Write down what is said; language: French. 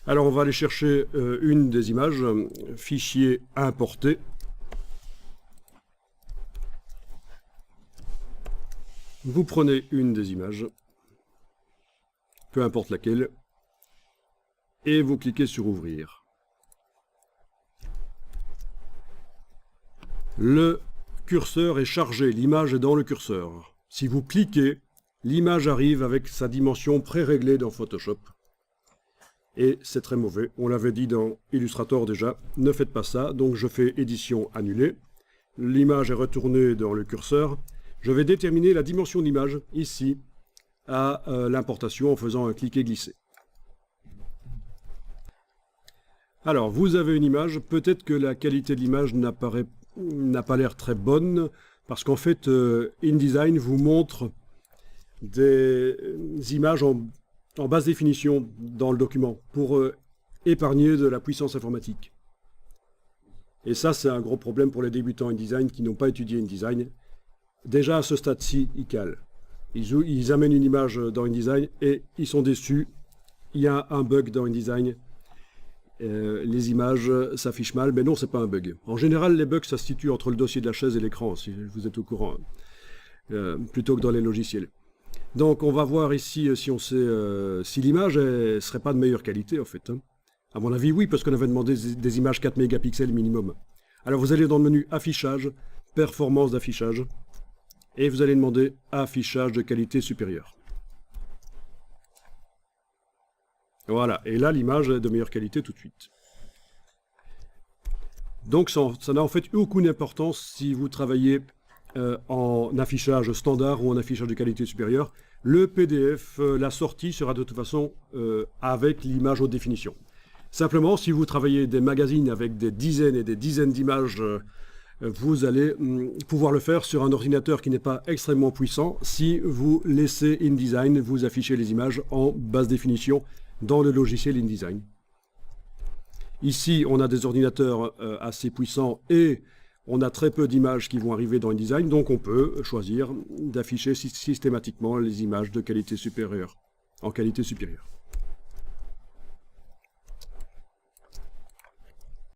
Alors on va aller chercher une des images, fichier importé. Vous prenez une des images, peu importe laquelle, et vous cliquez sur ouvrir. Le curseur est chargé, l'image est dans le curseur. Si vous cliquez, l'image arrive avec sa dimension pré-réglée dans Photoshop. Et c'est très mauvais, on l'avait dit dans Illustrator déjà, ne faites pas ça, donc je fais édition annulée. L'image est retournée dans le curseur. Je vais déterminer la dimension d'image ici à l'importation en faisant un cliquer-glisser. Alors, vous avez une image, peut-être que la qualité de l'image n'a pas l'air très bonne, parce qu'en fait, InDesign vous montre des images en basse définition dans le document, pour épargner de la puissance informatique. Et ça, c'est un gros problème pour les débutants InDesign qui n'ont pas étudié InDesign. Déjà, à ce stade-ci, ils calent. Ils amènent une image dans InDesign et ils sont déçus. Il y a un bug dans InDesign. Les images s'affichent mal, mais non, c'est pas un bug. En général, les bugs, ça se situe entre le dossier de la chaise et l'écran, si vous êtes au courant, plutôt que dans les logiciels. Donc, on va voir ici si on sait si l'image ne serait pas de meilleure qualité, en fait. À mon avis, oui, parce qu'on avait demandé des images 4 mégapixels minimum. Alors, vous allez dans le menu Affichage, Performance d'affichage, et vous allez demander Affichage de qualité supérieure. Voilà, et là, l'image est de meilleure qualité tout de suite. Donc, ça n'a en fait aucune importance si vous travaillez en affichage standard ou en affichage de qualité supérieure. Le PDF, la sortie sera de toute façon avec l'image haute définition. Simplement, si vous travaillez des magazines avec des dizaines et des dizaines d'images, vous allez pouvoir le faire sur un ordinateur qui n'est pas extrêmement puissant si vous laissez InDesign vous afficher les images en basse définition dans le logiciel InDesign. Ici, on a des ordinateurs assez puissants et on a très peu d'images qui vont arriver dans InDesign, donc on peut choisir d'afficher systématiquement les images de qualité supérieure, en qualité supérieure.